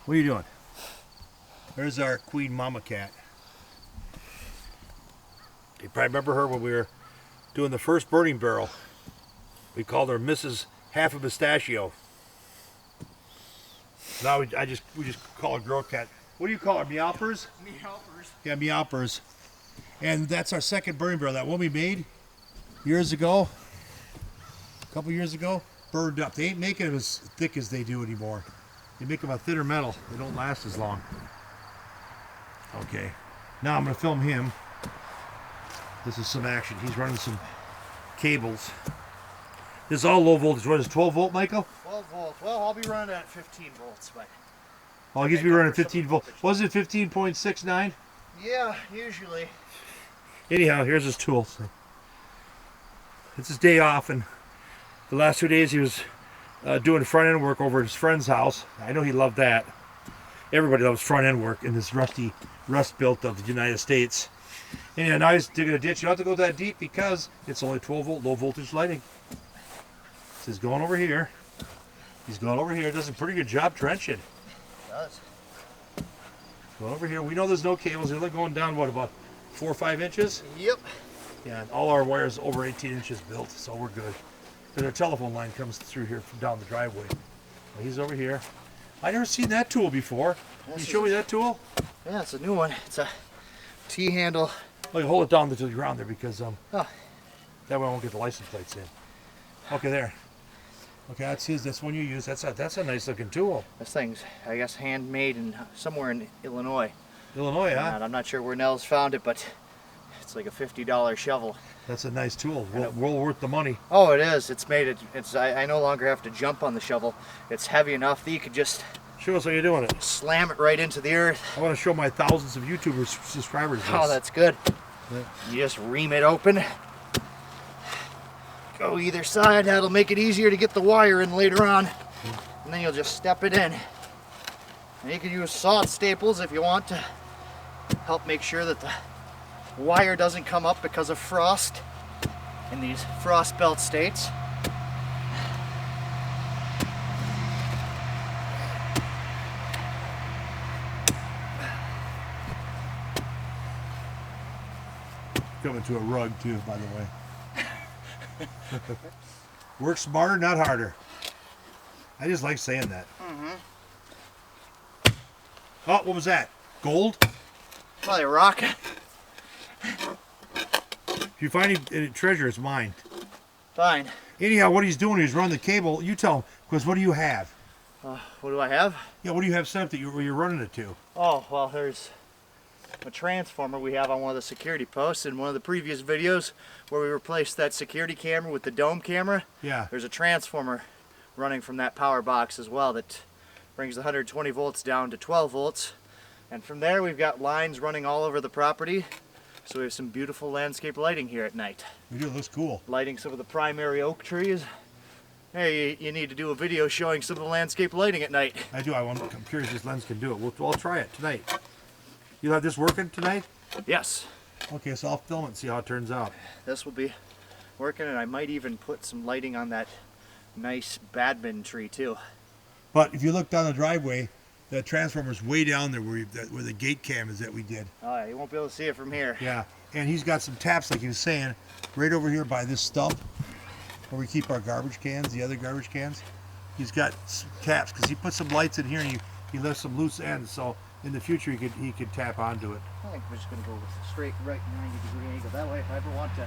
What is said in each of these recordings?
What are you doing? There's our queen mama cat. You probably remember her when we were doing the first burning barrel. We called her Mrs. Half a Pistachio. Now we just call her girl cat. What do you call her? Meowpers? Meowpers. Yeah, meowpers. And that's our second burning barrel. That one we made years ago, a couple years ago, burned up. They ain't making them as thick as they do anymore. They make them a thinner metal. They don't last as long. Okay, now I'm going to film him. This is some action. He's running some cables. This is all low voltage. What is 12 volt, Michael? 12 volts. Well, I'll be running at 15 volts, but... Oh, he used to be running 15 volt. Was it 15.69? Yeah, usually. Anyhow, here's his tool. It's his day off, and the last 2 days he was doing front end work over at his friend's house. I know he loved that. Everybody loves front end work in this rust belt of the United States. And now he's digging a ditch. You don't have to go that deep because it's only 12 volt low voltage lighting. So he's going over here. He's going over here. Does a pretty good job trenching. Does. Going over here. We know there's no cables. They're only going down, what, about 4 or 5 inches? Yep. Yeah, and all our wires over 18 inches built, so we're good. Then our telephone line comes through here from down the driveway. Well, he's over here. I never seen that tool before. Can you show me that tool? Yeah, it's a new one. It's a T-handle. Oh, you hold it down to the ground there because Oh. that way I won't get the license plates in. Okay, there. Okay, that's his. That's one you use. That's a nice looking tool. This thing's, I guess, handmade in somewhere in Illinois. Illinois, huh? And I'm not sure where Nels found it, but it's like a $50 shovel. That's a nice tool. Well worth the money. Oh, it is. It's made it. I no longer have to jump on the shovel. It's heavy enough that you could just Show us how you're doing it. slam it right into the earth. I want to show my thousands of YouTubers subscribers this. Oh, that's good. Yeah. You just ream it open. Go either side. That'll make it easier to get the wire in later on. And then you'll just step it in. And you can use sawed staples if you want to help make sure that the wire doesn't come up because of frost in these frost belt states. Coming to a rug too, by the way. Work smarter, not harder. I just like saying that. Oh, what was that? Gold? Probably a rock. If you find any treasure, it's mine. Fine. Anyhow, what he's doing is running the cable. You tell him, because what do you have? What do I have? Yeah, what do you have set up that where you're running it to? Oh, well, there's a transformer we have on one of the security posts. In one of the previous videos where we replaced that security camera with the dome camera, Yeah. there's a transformer running from that power box as well that brings the 120 volts down to 12 volts. And from there we've got lines running all over the property. So we have some beautiful landscape lighting here at night. We do. It looks cool. Lighting some of the primary oak trees. Hey, you need to do a video showing some of the landscape lighting at night. I do. I'm curious if this lens can do it. I'll try it tonight. You'll have this working tonight? Yes, Okay, so I'll film it and see how it turns out. this will be working, and I might even put some lighting on that nice badminton tree too. But if you look down the driveway, the transformer's way down there where the gate cam is that we did. Oh, yeah, you won't be able to see it from here. Yeah, and he's got some taps, like he was saying, right over here by this stump where we keep our garbage cans, the other garbage cans. He's got some taps because he put some lights in here and he left some loose ends. So in the future he could tap onto it. I think we're just going to go with a straight right 90-degree angle. That way, if I ever want to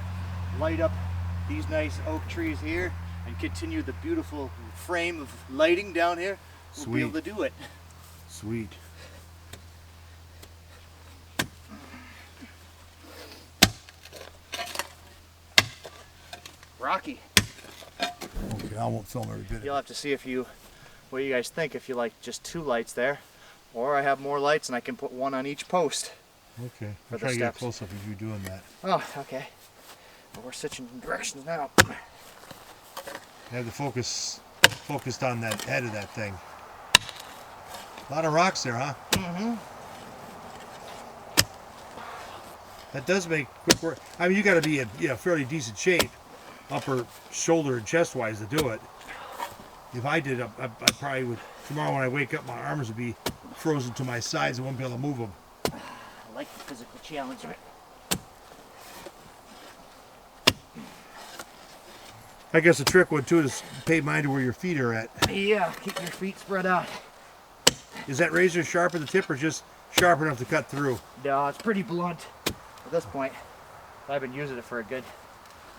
light up these nice oak trees here and continue the beautiful frame of lighting down here, we'll be able to do it. Sweet. Rocky. Okay, I won't film every bit of it. You'll have to see what you guys think if you like just 2 lights there, or I have more lights and I can put 1 on each post. Okay, For I'll the try to get steps. close up if you're doing that. Oh, okay. Well, we're switching directions now. Have the focused on that head of that thing. A lot of rocks there, huh? Mm-hmm. That does make quick work. I mean, you got to be in fairly decent shape, upper shoulder and chest wise, to do it. If I did, I probably would. Tomorrow when I wake up, my arms would be frozen to my sides. I won't be able to move them. I like the physical challenge of it. I guess the trick would too is pay mind to where your feet are at. Yeah, keep your feet spread out. Is that razor sharp at the tip or just sharp enough to cut through? No, it's pretty blunt at this point. I've been using it for a good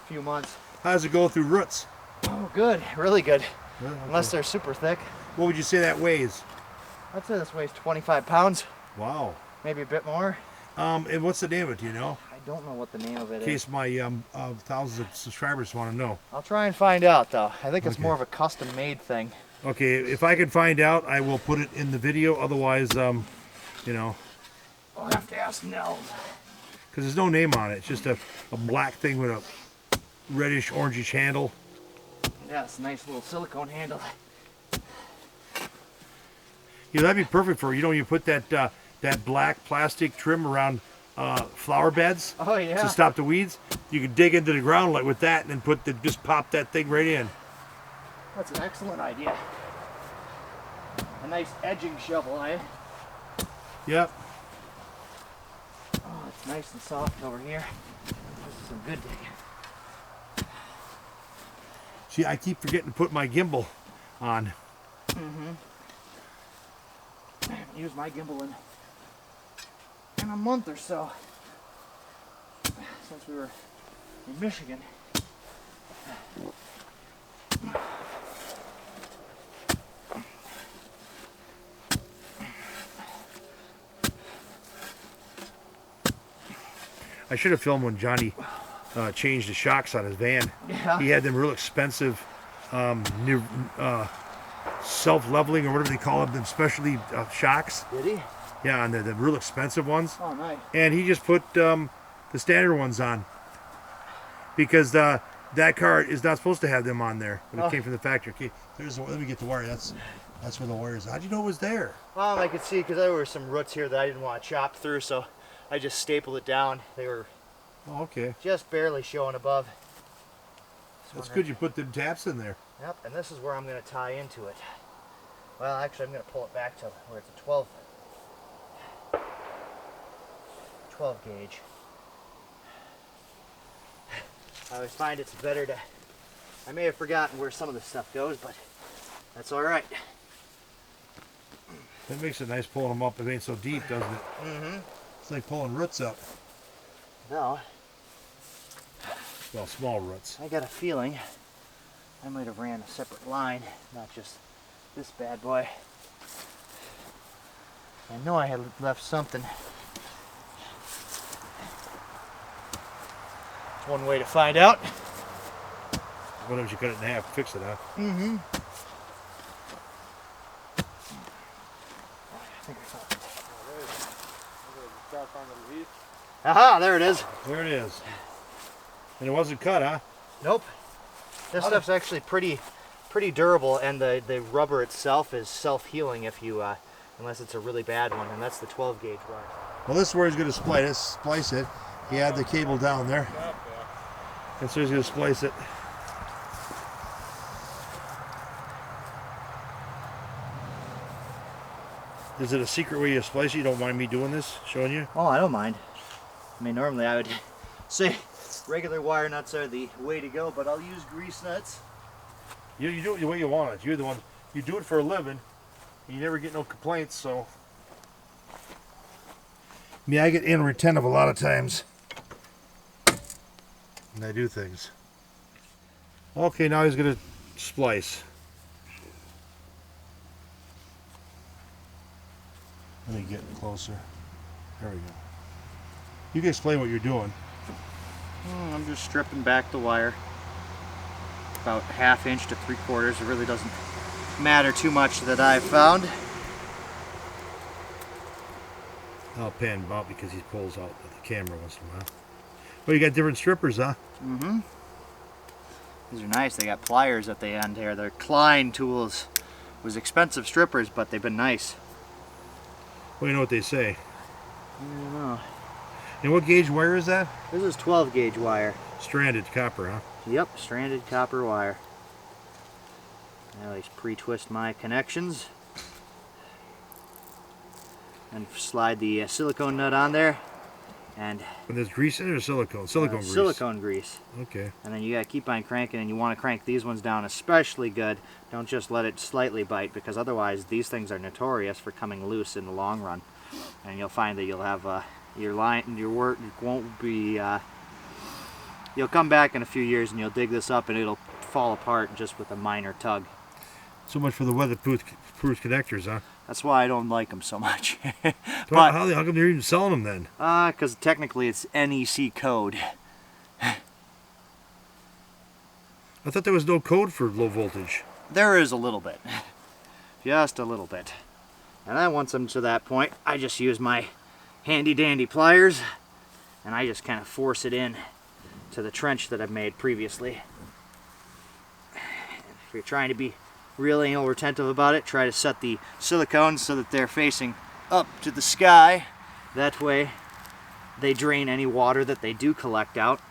few months. How does it go through roots? Oh, good. Really good. Really? Okay. Unless they're super thick. What would you say that weighs? I'd say this weighs 25 pounds. Wow. Maybe a bit more. And what's the name of it, do you know? I don't know what the name of it In is. case my thousands of subscribers want to know. I'll try and find out, though. I think it's Okay. more of a custom-made thing. Okay, if I can find out, I will put it in the video. Otherwise, you know, I'll have to ask Nels. because there's no name on it. It's just a black thing with a reddish, orangish handle. Yeah, it's a nice little silicone handle. Yeah, that'd be perfect for, you know, you put that that black plastic trim around flower beds Oh, yeah. to stop the weeds. You can dig into the ground like with that, and then just pop that thing right in. That's an excellent idea. A nice edging shovel, eh? Yep. Oh, it's nice and soft over here. This is some good digging. See, I keep forgetting to put my gimbal on. I haven't used my gimbal in a month or so. Since we were in Michigan. I should have filmed when Johnny changed the shocks on his van. Yeah. He had them real expensive, new self-leveling or whatever they call them specialty shocks. Did he? Yeah, and the real expensive ones. Oh, nice. And he just put the standard ones on because that car is not supposed to have them on there when it came from the factory. Okay, let me get the wire. That's where the wire is. How'd you know it was there? I could see because there were some roots here that I didn't want to chop through, so I just stapled it down. They were Oh, okay. just barely showing above. That's good. You put them taps in there. Yep, and this is where I'm going to tie into it. Well, actually, I'm going to pull it back to where it's a 12 gauge. I always find it's better to... I may have forgotten where some of this stuff goes, but that's all right. That makes it nice pulling them up. It ain't so deep, doesn't it? Mm-hmm. It's like pulling roots up. No, Well, small roots. I got a feeling I might have ran a separate line, not just this bad boy. I know I had left something. It's one way to find out. What if you cut it in half and fix it, huh? Mm-hmm. I think I found it. Aha, there it is. There it is. And it wasn't cut, huh? Nope. This stuff's actually pretty durable, and the rubber itself is self-healing if you, unless it's a really bad one, and that's the 12 gauge wire. Well, this is where he's going to splice it. He had the cable down there. And so he's going to splice it. Is it a secret way you splice it? You don't mind me doing this, showing you? Oh, I don't mind. I mean, normally I would say regular wire nuts are the way to go, but I'll use grease nuts. You do it the way you want it. You're the one. You do it for a living. You never get no complaints, so. Me, I get inattentive a lot of times. And I do things. Okay, now he's going to splice. Let me get closer. There we go. You can explain what you're doing. I'm just stripping back the wire. About 1/2 inch to 3/4. It really doesn't matter too much that I've found. I'll pan him out because he pulls out the camera once in a while. Well, you got different strippers, huh? Mm-hmm. These are nice. They got pliers at the end here. They're Klein tools. It was expensive strippers, but they've been nice. Well, you know what they say. I don't know. And what gauge wire is that? This is 12 gauge wire. Stranded copper, huh? Yep, stranded copper wire. I always pre-twist my connections. and slide the silicone nut on there. And there's grease in it or silicone? Silicone grease. Silicone grease. Okay. And then you gotta keep on cranking, and you want to crank these ones down especially good. Don't just let it slightly bite, because otherwise these things are notorious for coming loose in the long run. And you'll find that you'll have your work won't be. You'll come back in a few years and you'll dig this up and it'll fall apart just with a minor tug. So much for the weatherproof connectors, huh? That's why I don't like them so much. But how come they're even selling them then? Because technically it's NEC code. I thought there was no code for low voltage. There is a little bit. Just a little bit. And then once I'm to that point, I just use my handy dandy pliers and I just kind of force it in to the trench that I've made previously. If you're trying to be really retentive about it, try to set the silicones so that they're facing up to the sky. That way they drain any water that they do collect out.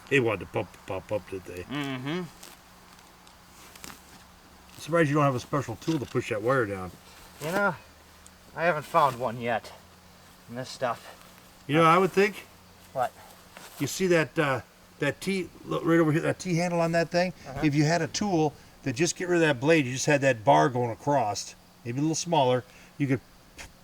They wanted to pop up, did they? Mm-hmm. I'm surprised you don't have a special tool to push that wire down. You know, I haven't found one yet in this stuff. You know, I would think. What? You see that that T right over here, that T handle on that thing? If you had a tool that just get rid of that blade, you just had that bar going across, maybe a little smaller, you could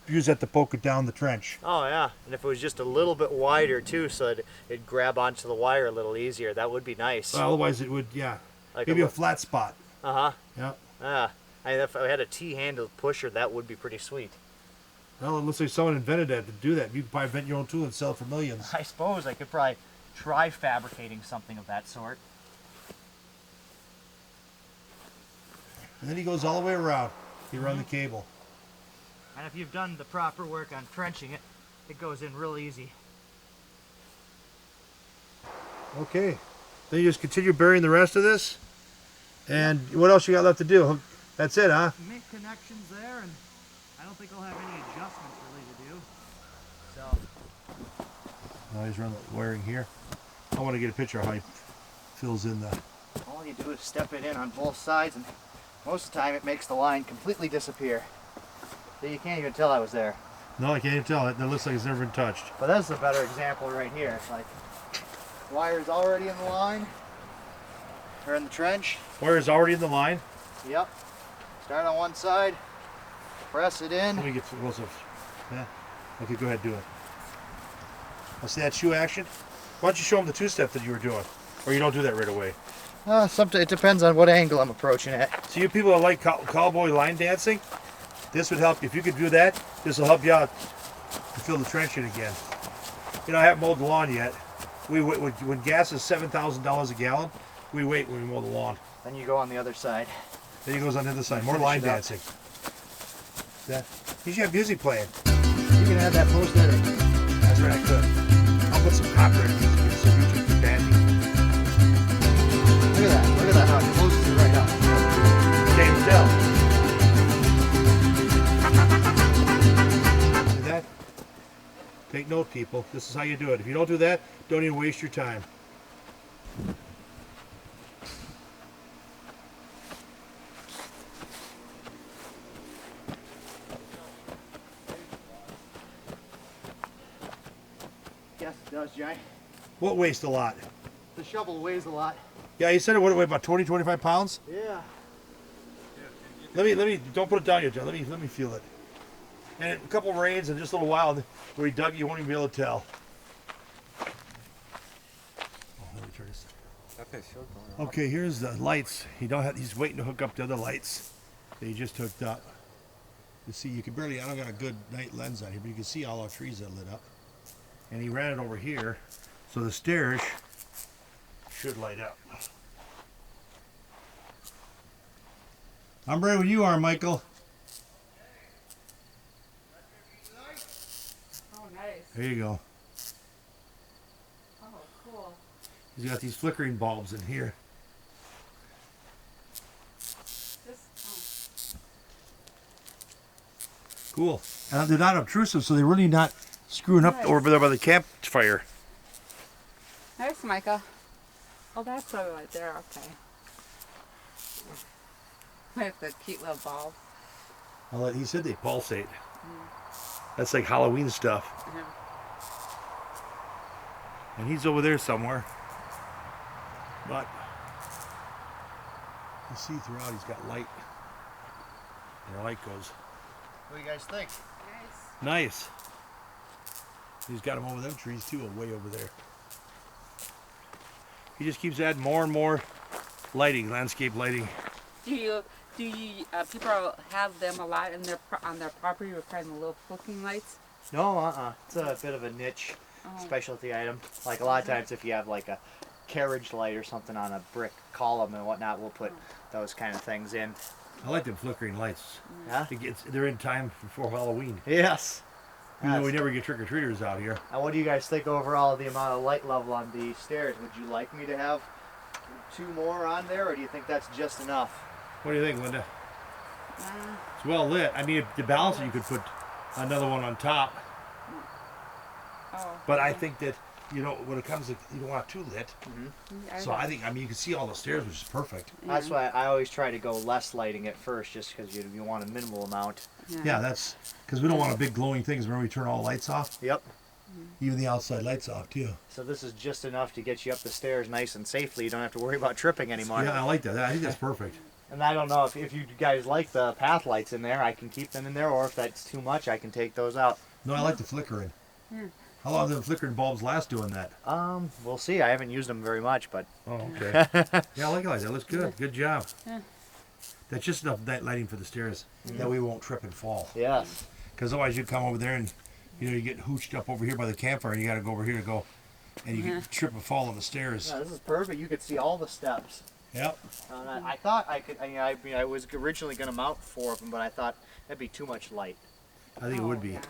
use that to poke it down the trench. Oh yeah, and if it was just a little bit wider too, so it'd grab onto the wire a little easier, that would be nice. Well, otherwise it would, yeah. Like maybe a flat spot. Uh-huh. Yeah. Yeah. If I had a T-handle pusher, that would be pretty sweet. Well, it looks like someone invented that to do that. You could probably invent your own tool and sell it for millions. I suppose I could probably try fabricating something of that sort. And then he goes all the way around. You run the cable. And if you've done the proper work on trenching it, it goes in real easy. Okay. Then you just continue burying the rest of this. And what else you got left to do? That's it, huh? Make connections there, and I don't think I'll have any adjustments really to do. So. Now he's running the wiring here. I want to get a picture of how he fills in the... All you do is step it in on both sides, and most of the time it makes the line completely disappear. So you can't even tell I was there. No, I can't even tell. It looks like it's never been touched. But that's a better example right here. It's like, wire's already in the line, or in the trench. Wire is already in the line. Yep. Start on one side, press it in. Let me get close up. Yeah. Okay, go ahead, do it. I'll see that shoe action. Why don't you show them the two-step that you were doing? Or you don't do that right away? It depends on what angle I'm approaching it. So you people that like cowboy line dancing, this would help. If you could do that, this will help you out to fill the trench in again. You know, I haven't mowed the lawn yet. When gas is $7,000 a gallon, we wait when we mow the lawn. Then you go on the other side. Then he goes on the other side. More line dancing. Yeah. You should have music playing. You can add that post edit. That's right, I could. I'll put some copyright music in so YouTube can ban me. Look at that. Look at that, how it closes it right up. Can't tell. See that? Take note, people. This is how you do it. If you don't do that, don't even waste your time. Yes, it does, Jay. What waste a lot? The shovel weighs a lot. Yeah, you said it would weigh about 20, 25 pounds? Yeah. Let me, don't put it down yet, John. Let me feel it. And a couple rains and just a little while where he dug, you won't even be able to tell. Oh, let me turn this. Okay, here's the lights. He's waiting to hook up the other lights that he just hooked up. You see, you can barely, I don't got a good night lens on here, but you can see all our trees that lit up. And he ran it over here, so the stairs should light up. I'm ready when you are, Michael. Oh, nice. There you go. Oh, cool. He's got these flickering bulbs in here. Cool. And they're not obtrusive, so they're really not screwing up Nice. over there by the campfire. Nice, Micah. Oh, that's over right there. Okay. With the cute little ball. He said they pulsate. That's like Halloween stuff. Yeah. And he's over there somewhere. But you see throughout he's got light. And the light goes. What do you guys think? Nice. Nice. He's got them over them trees too, way over there. He just keeps adding more and more lighting, landscape lighting. Do you people have them a lot in on their property with kind of little flicking lights? No, it's a bit of a niche specialty item. Like a lot of times if you have like a carriage light or something on a brick column and whatnot, we'll put those kind of things in. I like them flickering lights. Yeah? They're in time before Halloween. Yes. Even though we never get trick-or-treaters out here. Now what do you guys think overall of the amount of light level on the stairs? Would you like me to have 2 more on there, or do you think that's just enough? What do you think, Linda? It's well lit. I mean, to balance it, you could put another one on top. Oh. But I think that, when it comes to, you don't want it too lit. So I think, you can see all the stairs, which is perfect. That's why I always try to go less lighting at first, just because you want a minimal amount. Yeah, that's because we don't want a big glowing thing. Remember, we turn all lights off, Yep. even the outside lights off too. So this is just enough to get you up the stairs nice and safely. You don't have to worry about tripping anymore. Yeah, I like that. I think that's perfect. And I don't know if you guys like the path lights in there, I can keep them in there, or if that's too much, I can take those out. No, I like the flickering. How long do the flickering bulbs last doing that? We'll see. I haven't used them very much, but Oh, okay. Yeah, I like it like that. Looks good. Good job. Yeah. That's just enough lighting for the stairs that we won't trip and fall. yes. Because otherwise you come over there and you get hooched up over here by the campfire and you got to go over here to go and you get trip and fall on the stairs. Yeah, this is perfect. You could see all the steps. Yep. I thought I could. I was originally going to mount 4 of them, but I thought that'd be too much light. I think it would be. Yeah,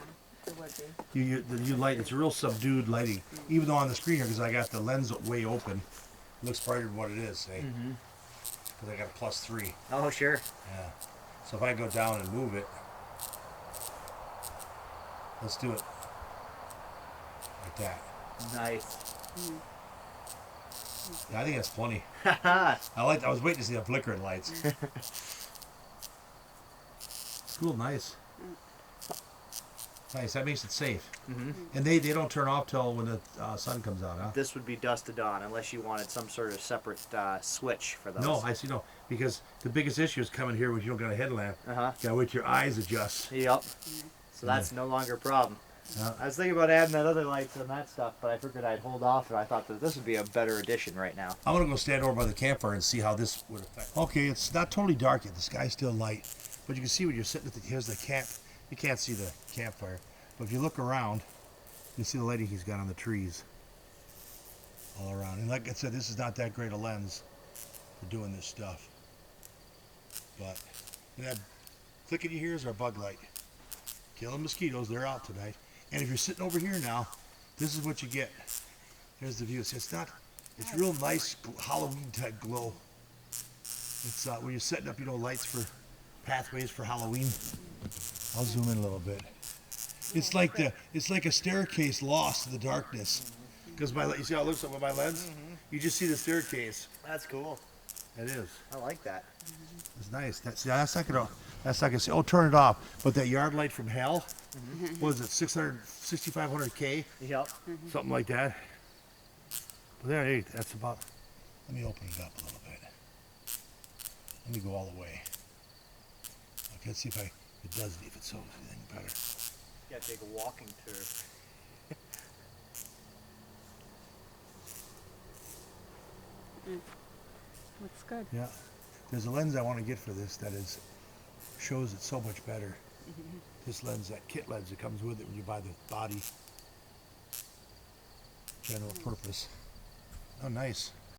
it would be. You light. It's a real subdued lighting. Even though on the screen here, because I got the lens way open, it looks brighter than what it is. See? Because I got a +3. Oh, sure. Yeah. So if I go down and move it, let's do it like that. Nice. Yeah, I think that's plenty. I was waiting to see the flickering lights. Cool, nice. Nice. That makes it safe. And they don't turn off till when the sun comes out, huh? This would be dusk to dawn, unless you wanted some sort of separate switch for those. No, I see. No, because the biggest issue is coming here when you don't got a headlamp. Gotta wait till your eyes adjust. Yep. So that's no longer a problem. I was thinking about adding that other lights and that stuff, but I figured I'd hold off, and I thought that this would be a better addition right now. I'm gonna go stand over by the campfire and see how this would affect. Okay, it's not totally dark yet. The sky's still light, but you can see when you're sitting at here's the camp. You can't see the campfire, but if you look around, you see the lighting he's got on the trees all around. And like I said, this is not that great a lens for doing this stuff. But that clicking you hear is our bug light. Killing mosquitoes, they're out tonight. And if you're sitting over here now, this is what you get. There's the view. It's real nice Halloween type glow. It's when you're setting up, lights for pathways for Halloween. I'll zoom in a little bit. It's like a staircase lost in the darkness. Because you see how it looks with my lens? You just see the staircase. That's cool. It is. I like that. It's nice. That's not gonna say, oh, turn it off. But that yard light from hell, what is it, 6,500K? Yep. Something like that. But there, that's about. Let me open it up a little bit. Let me go all the way. Okay, let's see if it does, if it shows anything better. You gotta take a walking tour. Looks good. Yeah. There's a lens I want to get for this that shows it so much better. This lens, that kit lens that comes with it when you buy the body. General purpose. Oh, nice.